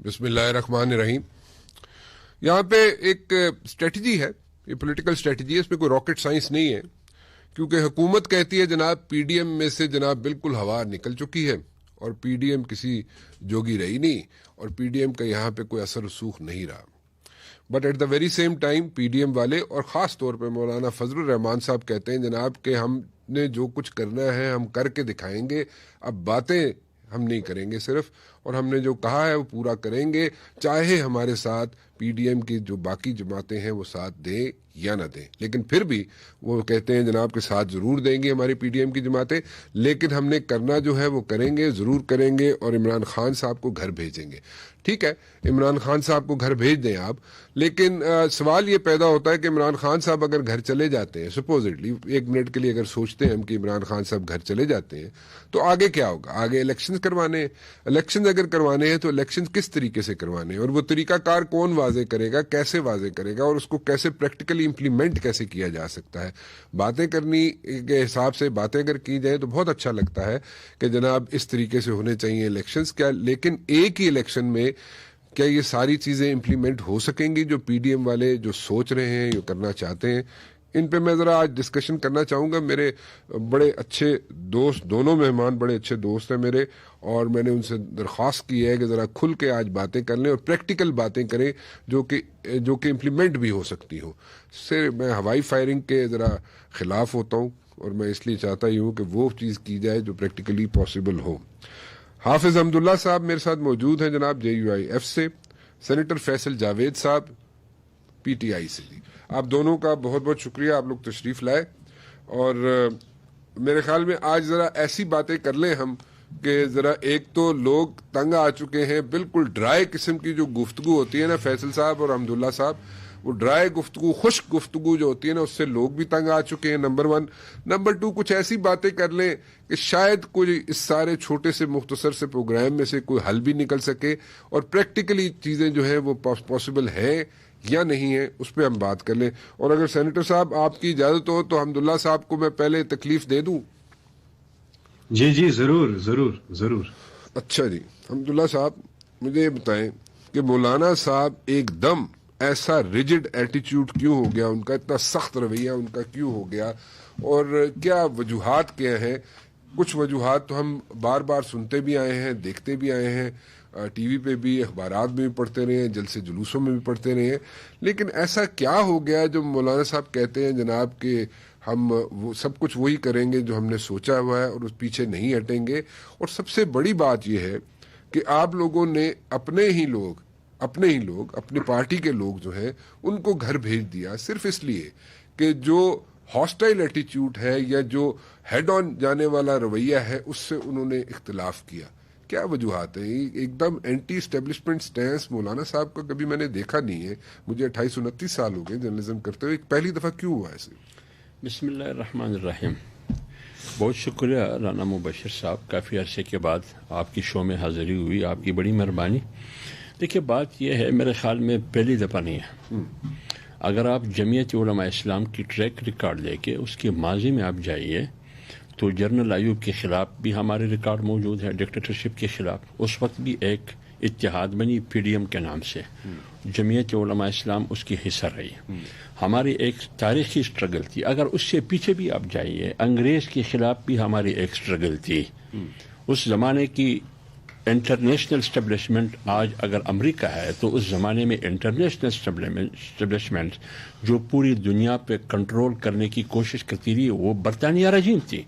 بسم اللہ الرحمن الرحیم. یہاں پہ ایک اسٹریٹجی ہے, یہ پولیٹیکل اسٹریٹجی ہے, اس میں کوئی راکٹ سائنس نہیں ہے, کیونکہ حکومت کہتی ہے جناب پی ڈی ایم میں سے جناب بالکل ہوا نکل چکی ہے اور پی ڈی ایم کسی جوگی رہی نہیں اور پی ڈی ایم کا یہاں پہ کوئی اثر رسوخ نہیں رہا. But at the very same time P D M والے اور خاص طور پہ مولانا فضل الرحمان صاحب کہتے ہیں جناب کہ ہم نے جو کچھ کرنا ہے ہم کر کے دکھائیں گے, اب باتیں ہم نہیں کریں گے صرف, اور ہم نے جو کہا ہے وہ پورا کریں گے, چاہے ہمارے ساتھ پی ڈی ایم کی جو باقی جماعتیں ہیں وہ ساتھ دیں یا نہ دیں. لیکن پھر بھی وہ کہتے ہیں جناب کے ساتھ ضرور دیں گے ہماری پی ڈی ایم کی جماعتیں, لیکن ہم نے کرنا جو ہے وہ کریں گے, ضرور کریں گے, اور عمران خان صاحب کو گھر بھیجیں گے. ٹھیک ہے, عمران خان صاحب کو گھر بھیج دیں آپ, لیکن سوال یہ پیدا ہوتا ہے کہ عمران خان صاحب اگر گھر چلے جاتے ہیں, سپوزٹلی ایک منٹ کے لیے اگر سوچتے ہیں ہم کہ عمران خان صاحب گھر چلے جاتے ہیں, تو آگے کیا ہوگا؟ آگے الیکشن کروانے ہیں. الیکشن اگر کروانے ہیں تو الیکشن کس طریقے سے کروانے ہیں, اور وہ طریقہ کار کون واضح کرے گا, کیسے واضح کرے گا, اور اس کو کیسے پریکٹیکلی امپلیمنٹ کیسے کیا جا سکتا ہے. باتیں کرنی کے حساب سے باتیں اگر کی جائیں تو بہت اچھا لگتا ہے کہ جناب اس طریقے سے ہونے چاہیے الیکشنز, کیا لیکن ایک ہی الیکشن میں کیا یہ ساری چیزیں امپلیمنٹ ہو سکیں گی جو پی ڈی ایم والے جو سوچ رہے ہیں, جو کرنا چاہتے ہیں؟ ان پہ میں ذرا آج ڈسکشن کرنا چاہوں گا. میرے بڑے اچھے دوست, دونوں مہمان بڑے اچھے دوست ہیں میرے, اور میں نے ان سے درخواست کی ہے کہ ذرا کھل کے آج باتیں کر لیں اور پریکٹیکل باتیں کریں جو کہ امپلیمنٹ بھی ہو سکتی ہوں. سے میں ہوائی فائرنگ کے ذرا خلاف ہوتا ہوں, اور میں اس لیے چاہتا ہی ہوں کہ وہ چیز کی جائے جو پریکٹیکلی پاسبل ہو. حافظ حمداللہ صاحب میرے ساتھ موجود ہیں جناب جے یو آئی ایف سے, سینیٹر فیصل جاوید صاحب پی ٹی آئی سے. آپ دونوں کا بہت بہت شکریہ, آپ لوگ تشریف لائے, اور میرے خیال میں آج ذرا ایسی باتیں کر لیں ہم کہ ذرا ایک تو لوگ تنگ آ چکے ہیں, بالکل ڈرائی قسم کی جو گفتگو ہوتی ہے نا فیصل صاحب اور حمداللہ صاحب, وہ ڈرائی گفتگو, خشک گفتگو جو ہوتی ہے نا, اس سے لوگ بھی تنگ آ چکے ہیں, نمبر 1. نمبر 2, کچھ ایسی باتیں کر لیں کہ شاید کوئی اس سارے چھوٹے سے مختصر سے پروگرام میں سے کوئی حل بھی نکل سکے, اور پریکٹیکلی چیزیں جو ہیں وہ پاسبل ہیں یا نہیں ہے اس پہ ہم بات کر لیں. اور اگر سینیٹر صاحب آپ کی اجازت ہو تو حمداللہ صاحب کو میں پہلے تکلیف دے دوں. جی ضرور ضرور ضرور. اچھا جی, حمداللہ صاحب مجھے یہ بتائیں کہ مولانا صاحب ایک دم ایسا ریجڈ ایٹیچیوڈ کیوں ہو گیا, ان کا اتنا سخت رویہ ان کا کیوں ہو گیا, اور کیا وجوہات کیا ہیں؟ کچھ وجوہات تو ہم بار بار سنتے بھی آئے ہیں, دیکھتے بھی آئے ہیں, ٹی وی پہ بھی, اخبارات میں بھی پڑھتے رہے ہیں, جلسے جلوسوں میں بھی پڑھتے رہے ہیں, لیکن ایسا کیا ہو گیا جو مولانا صاحب کہتے ہیں جناب کہ ہم وہ سب کچھ وہی کریں گے جو ہم نے سوچا ہوا ہے اور اس پیچھے نہیں ہٹیں گے. اور سب سے بڑی بات یہ ہے کہ آپ لوگوں نے اپنے ہی لوگ اپنی پارٹی کے لوگ جو ہیں ان کو گھر بھیج دیا, صرف اس لیے کہ جو ہاسٹائل ایٹیچیوڈ ہے یا جو ہیڈ آن جانے والا رویہ ہے اس سے انہوں نے اختلاف کیا. کیا وجوہات ہیں؟ ایک دم اینٹی اسٹیبلشمنٹ سٹینس مولانا صاحب کا کبھی میں نے دیکھا نہیں ہے. مجھے 28-29 سال ہو گئے جرنلزم کرتے ہوئے, پہلی دفعہ کیوں ہوا ایسے؟ بسم اللہ الرحمن الرحیم. بہت شکریہ رانا مبشر صاحب, کافی عرصے کے بعد آپ کی شو میں حاضری ہوئی, آپ کی بڑی مہربانی. دیکھیے بات یہ ہے, میرے خیال میں پہلی دفعہ نہیں ہے. اگر آپ جمعیت علماء اسلام کی ٹریک ریکارڈ لے کے اس کے ماضی میں آپ جائیے تو جنرل ایوب کے خلاف بھی ہمارے ریکارڈ موجود ہے, ڈکٹیٹرشپ کے خلاف. اس وقت بھی ایک اتحاد بنی پی ڈی ایم کے نام سے, جمعیت علماء اسلام اس کی حصہ رہی. ہماری ایک تاریخی اسٹرگل تھی. اگر اس سے پیچھے بھی آپ جائیے, انگریز کے خلاف بھی ہماری ایک اسٹرگل تھی. اس زمانے کی انٹرنیشنل اسٹیبلشمنٹ آج اگر امریکہ ہے تو اس زمانے میں انٹرنیشنل اسٹیبلشمنٹ جو پوری دنیا پہ کنٹرول کرنے کی کوشش کرتی رہی وہ برطانیہ رجیم تھی.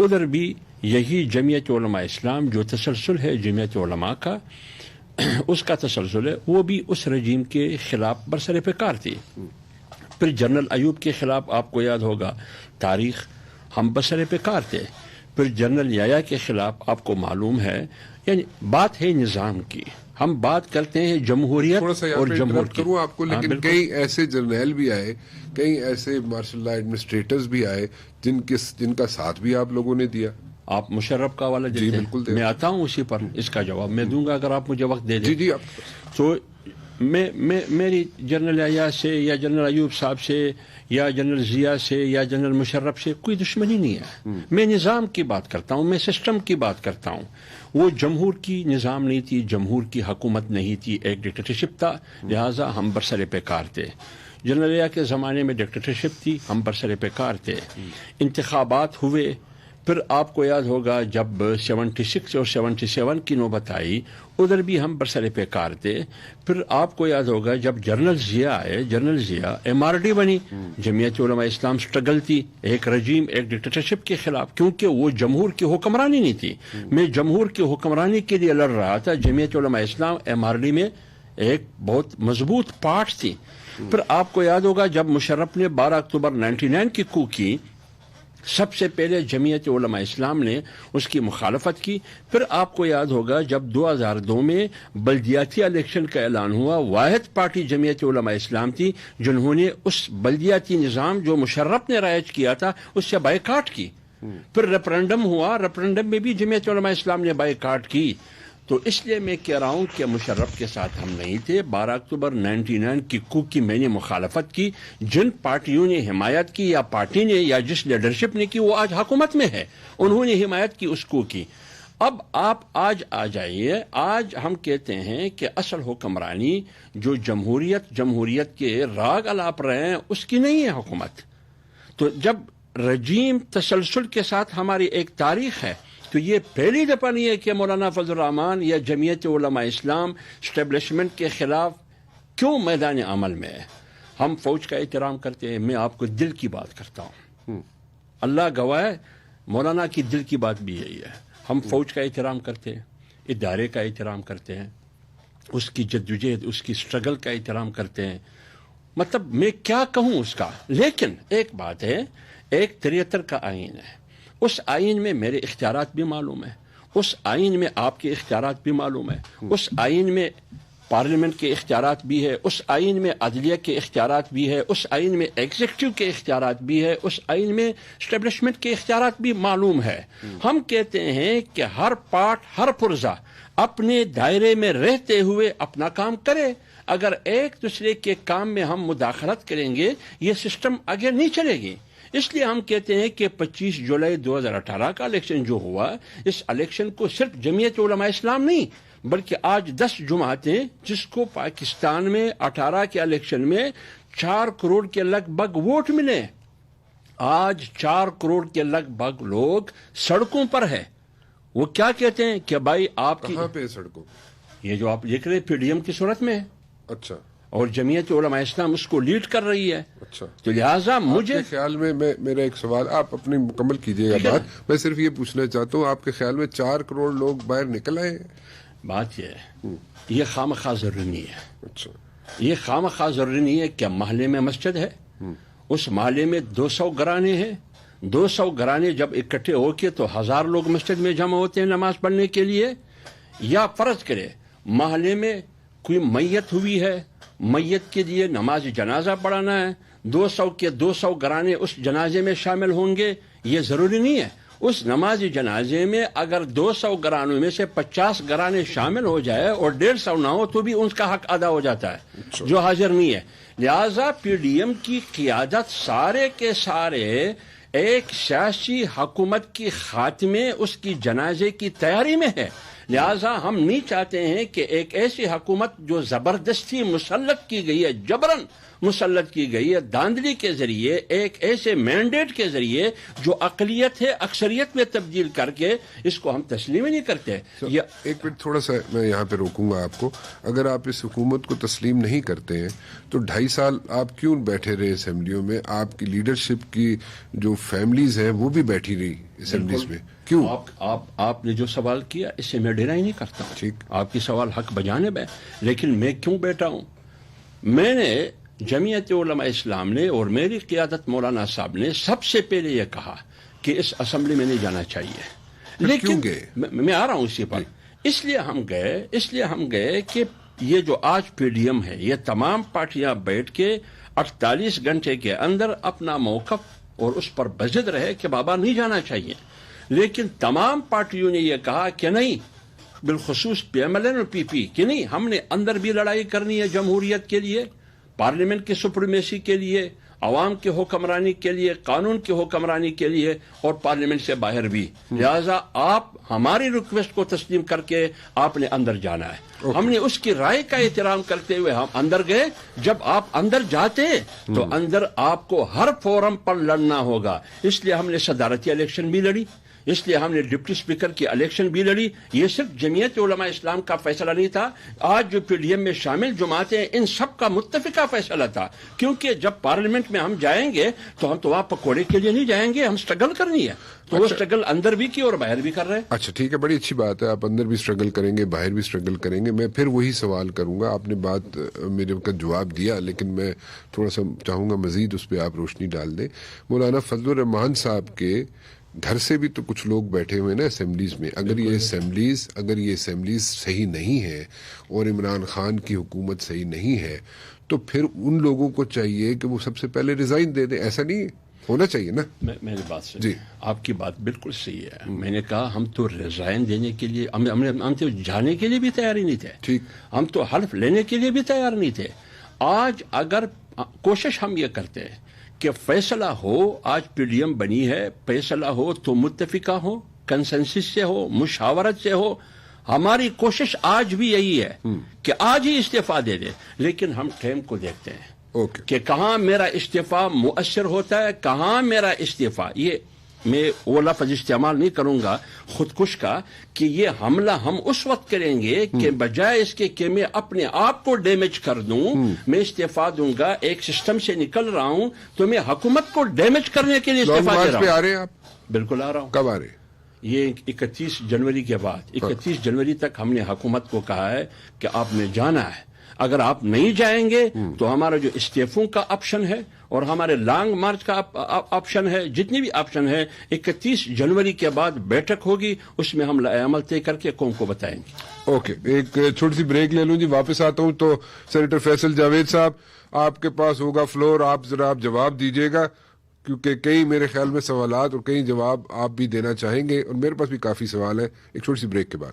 ادھر بھی یہی جمعیت علماء اسلام جو تسلسل ہے جمعیت علماء کا, اس کا تسلسل ہے, وہ بھی اس رجیم کے خلاف برسر پیکار تھی. پھر جنرل ایوب کے خلاف آپ کو یاد ہوگا تاریخ, ہم برسر پیکار تھے. پھر جنرل یحییٰ کے خلاف آپ کو معلوم ہے, یعنی بات ہے نظام کی, ہم بات کرتے ہیں جمہوریت اور جمہور کی. کروں آپ کو, لیکن کئی ایسے جرنیل بھی آئے, کئی ایسے مارشل لا ایڈمنسٹریٹرز بھی آئے جن کا ساتھ بھی آپ لوگوں نے دیا. آپ مشرف کا حوالہ دیتے ہیں, میں آتا ہوں اسی پر, اس کا جواب میں دوں گا اگر آپ مجھے وقت دے دیں. جی تو میری جنرل ایاز سے یا جنرل ایوب صاحب سے یا جنرل ضیاء سے یا جنرل مشرف سے کوئی دشمنی نہیں ہے. میں نظام کی بات کرتا ہوں, میں سسٹم کی بات کرتا ہوں. وہ جمہور کی نظام نہیں تھی, جمہور کی حکومت نہیں تھی, ایک ڈکٹیٹرشپ تھا, لہٰذا ہم برسر پیکار تھے. جنرل ایاز کے زمانے میں ڈکٹیٹرشپ تھی, ہم برسر پیکار تھے. انتخابات ہوئے, پھر آپ کو یاد ہوگا جب 76 اور 77 کی نوبت آئی, ادھر بھی ہم برسر پیکار تھے. پھر آپ کو یاد ہوگا جب جنرل ضیاء آئے, جنرل ضیاء MRD بنی, جمعیت علماء اسلام سٹرگل تھی ایک رجیم, ایک ڈکٹیٹرشپ کے خلاف, کیونکہ وہ جمہور کی حکمرانی نہیں تھی. میں جمہور کی حکمرانی کے لیے لڑ رہا تھا. جمعیت علماء اسلام MRD میں ایک بہت مضبوط پارٹ تھی. پھر آپ کو یاد ہوگا جب مشرف نے 12 اکتوبر 99 کی کو کی, سب سے پہلے جمعیت علماء اسلام نے اس کی مخالفت کی. پھر آپ کو یاد ہوگا جب 2002 میں بلدیاتی الیکشن کا اعلان ہوا, واحد پارٹی جمعیت علماء اسلام تھی جنہوں نے اس بلدیاتی نظام جو مشرف نے رائج کیا تھا اس سے بائیکاٹ کی. پھر ریفرنڈم ہوا, ریفرنڈم میں بھی جمعیت علماء اسلام نے بائیکاٹ کی. تو اس لیے میں کہہ رہا ہوں کہ مشرف کے ساتھ ہم نہیں تھے. 12 اکتوبر 99 کی کو کی میں نے مخالفت کی. جن پارٹیوں نے حمایت کی یا پارٹی نے یا جس لیڈرشپ نے کی وہ آج حکومت میں ہے, انہوں نے حمایت کی اس کو کی. اب آپ آج آ جائیے, آج ہم کہتے ہیں کہ اصل حکمرانی جو جمہوریت کے راگ الاپ رہے ہیں اس کی نہیں ہے حکومت. تو جب رجیم تسلسل کے ساتھ ہماری ایک تاریخ ہے, تو یہ پہلی دفعہ نہیں ہے کہ مولانا فضل الرحمان یا جمعیت علماء اسلام اسٹیبلشمنٹ کے خلاف کیوں میدان عمل میں ہے. ہم فوج کا احترام کرتے ہیں. میں آپ کو دل کی بات کرتا ہوں, اللہ گواہ ہے, مولانا کی دل کی بات بھی یہی ہے. ہم فوج کا احترام کرتے ہیں, ادارے کا احترام کرتے ہیں, اس کی جدوجہد, اس کی سٹرگل کا احترام کرتے ہیں. مطلب میں کیا کہوں اس کا. لیکن ایک بات ہے, ایک 73 کا آئین ہے, اس آئین میں میرے اختیارات بھی معلوم ہیں, اس آئین میں آپ کے اختیارات بھی معلوم ہیں, اس آئین میں پارلیمنٹ کے اختیارات بھی ہے, اس آئین میں عدلیہ کے اختیارات بھی ہے, اس آئین میں ایگزیکٹو کے اختیارات بھی ہے, اس آئین میں اسٹیبلشمنٹ کے اختیارات بھی معلوم ہے. ہم کہتے ہیں کہ ہر پارٹ, ہر پرزہ اپنے دائرے میں رہتے ہوئے اپنا کام کرے. اگر ایک دوسرے کے کام میں ہم مداخلت کریں گے یہ سسٹم آگے نہیں چلے گی. اس لیے ہم کہتے ہیں کہ 25 جولائی 2018 کا الیکشن جو ہوا, اس الیکشن کو صرف جمعیت علماء اسلام نہیں بلکہ آج 10 جماعتیں, جس کو پاکستان میں 18 کے الیکشن میں 4 کروڑ کے لگ بھگ ووٹ ملے, آج 4 کروڑ کے لگ بھگ لوگ سڑکوں پر ہے. وہ کیا کہتے ہیں کہ بھائی آپ کی کہاں پہ سڑکوں, یہ جو آپ دیکھ رہے PDM کی صورت میں ہے, اچھا, اور جمعیت علماء اسلام اس کو لیڈ کر رہی ہے. اچھا, تو لہٰذا مجھے آپ کے خیال میں میرا ایک سوال, آپ اپنی مکمل کیجیے گا بات, میں صرف یہ پوچھنا چاہتا ہوں, آپ کے خیال میں 4 کروڑ لوگ باہر نکل آئے ہیں؟ بات یہ ہے, یہ خامخواہ ضروری نہیں ہے. اچھا, یہ خامخواہ ضروری نہیں ہے. کیا محلے میں مسجد ہے, اس محلے میں 200 گھرانے ہیں, 200 گھرانے جب اکٹھے ہو کے تو 1000 لوگ مسجد میں جمع ہوتے ہیں نماز پڑھنے کے لیے. یا فرض کرے محلے میں کوئی میت ہوئی ہے, میت کے لیے نماز جنازہ پڑھانا ہے, 200 کے 200 گھرانے اس جنازے میں شامل ہوں گے, یہ ضروری نہیں ہے. اس نماز جنازے میں اگر 200 گھرانوں میں سے 50 گھرانے شامل ہو جائے اور 150 نہ ہو تو بھی ان کا حق ادا ہو جاتا ہے جو حاضر نہیں ہے. لہذا PDM کی قیادت سارے کے سارے ایک سیاسی حکومت کی خاتمے, اس کی جنازے کی تیاری میں ہے. لہذا ہم نہیں چاہتے ہیں کہ ایک ایسی حکومت جو زبردستی مسلط کی گئی ہے, جبرن مسلط کی گئی ہے, داندلی کے ذریعے, ایک ایسے مینڈیٹ کے ذریعے جو اقلیت ہے اکثریت میں تبدیل کر کے, اس کو ہم تسلیم ہی نہیں کرتے. ایک منٹ تھوڑا سا میں یہاں پہ روکوں گا آپ کو. اگر آپ اس حکومت کو تسلیم نہیں کرتے ہیں تو 2.5 سال آپ کیوں بیٹھے رہے اسمبلیوں میں؟ آپ کی لیڈرشپ کی جو فیملیز ہیں وہ بھی بیٹھی رہی اسمبلیز میں, کیوں؟ آپ نے جو سوال کیا اس سے میں ڈرائی نہیں کرتا ہوں. ٹھیک, آپ کی سوال حق بجانب ہے, لیکن میں کیوں بیٹھا ہوں؟ میں نے جمعیت علماء اسلام نے اور میری قیادت مولانا صاحب نے سب سے پہلے یہ کہا کہ اس اسمبلی میں نہیں جانا چاہیے. لیکن میں آ رہا ہوں اسی پر. اس لیے ہم گئے کہ یہ جو آج PDM ہے, یہ تمام پارٹیاں بیٹھ کے 48 گھنٹے کے اندر اپنا موقف اور اس پر بضد رہے کہ بابا نہیں جانا چاہیے. لیکن تمام پارٹیوں نے یہ کہا کہ نہیں, بالخصوص پی ایم ایل این اور پی پی کہ نہیں ہم نے اندر بھی لڑائی کرنی ہے جمہوریت کے لیے، پارلیمنٹ کی سپریمیسی کے لیے، عوام کی حکمرانی کے لیے، قانون کی حکمرانی کے لیے، اور پارلیمنٹ سے باہر بھی. لہذا آپ ہماری ریکویسٹ کو تسلیم کر کے آپ نے اندر جانا ہے. ہم نے اس کی رائے کا احترام کرتے ہوئے ہم اندر گئے. جب آپ اندر جاتے تو اندر آپ کو ہر فورم پر لڑنا ہوگا. اس لیے ہم نے صدارتی الیکشن بھی لڑی، اس لیے ہم نے ڈپٹی اسپیکر کی الیکشن بھی لڑی. یہ صرف جمعیت علماء اسلام کا فیصلہ نہیں تھا، آج جو پی ڈی ایم میں شامل جماعتیں ہیں ان سب کا متفقہ فیصلہ تھا. کیونکہ جب پارلیمنٹ میں ہم جائیں گے تو ہم تو وہاں پکوڑے کے لیے نہیں جائیں گے، ہم سٹرگل کرنی ہے. تو وہ سٹرگل اندر بھی کی اور باہر بھی کر رہے ہیں. اچھا ٹھیک ہے، بڑی اچھی بات ہے، آپ اندر بھی سٹرگل کریں گے، باہر بھی سٹرگل کریں گے. میں پھر وہی سوال کروں گا، آپ نے بات میرے کا جواب دیا، لیکن میں تھوڑا سا چاہوں گا مزید اس پہ آپ روشنی ڈال دیں. مولانا فضل الرحمان صاحب کے گھر سے بھی تو کچھ لوگ بیٹھے ہوئے نا اسمبلیز میں. اگر یہ اسمبلیز صحیح نہیں ہے اور عمران خان کی حکومت صحیح نہیں ہے تو پھر ان لوگوں کو چاہیے کہ وہ سب سے پہلے ریزائن دے دیں. ایسا نہیں ہونا چاہیے نا. میری بات سے جی آپ کی بات بالکل صحیح ہے. میں نے کہا ہم تو ریزائن دینے کے لیے ہم تو جانے کے لیے بھی تیار ہی نہیں تھے. ٹھیک، ہم تو حلف لینے کے لیے بھی تیار نہیں تھے. آج اگر کوشش ہم یہ کرتے ہیں کہ فیصلہ ہو، آج پی ڈی ایم بنی ہے، فیصلہ ہو تو متفقہ ہو، کنسنسس سے ہو، مشاورت سے ہو. ہماری کوشش آج بھی یہی ہے کہ آج ہی استعفیٰ دے دے. لیکن ہم ٹائم کو دیکھتے ہیں اوکے کہ کہاں میرا استعفیٰ مؤثر ہوتا ہے، کہاں میرا استعفیٰ، یہ میں وہ لفظ استعمال نہیں کروں گا خودکش کا، کہ یہ حملہ ہم اس وقت کریں گے کہ بجائے اس کے کہ میں اپنے آپ کو ڈیمیج کر دوں، میں استعفیٰ دوں گا، ایک سسٹم سے نکل رہا ہوں تو میں حکومت کو ڈیمیج کرنے کے لیے استعفیٰ دے رہا ہوں. آ رہے ہیں آپ؟ بالکل آ رہا ہوں. کب آ رہے ہیں؟ یہ 31 جنوری کے بعد 31 جنوری تک ہم نے حکومت کو کہا ہے کہ آپ نے جانا ہے. اگر آپ نہیں جائیں گے تو ہمارا جو استعفوں کا آپشن ہے اور ہمارے لانگ مارچ کا آپشن ہے، جتنی بھی آپشن ہے، 31 جنوری کے بعد بیٹھک ہوگی، اس میں ہم عمل طے کر کے قوم کو بتائیں گے. اوکے، ایک چھوٹی سی بریک لے لوں جی، واپس آتا ہوں. تو سینیٹر فیصل جاوید صاحب آپ کے پاس ہوگا فلور، آپ ذرا جواب دیجیے گا کیونکہ کئی میرے خیال میں سوالات اور کئی جواب آپ بھی دینا چاہیں گے اور میرے پاس بھی کافی سوال ہے. ایک چھوٹی سی بریک کے بعد.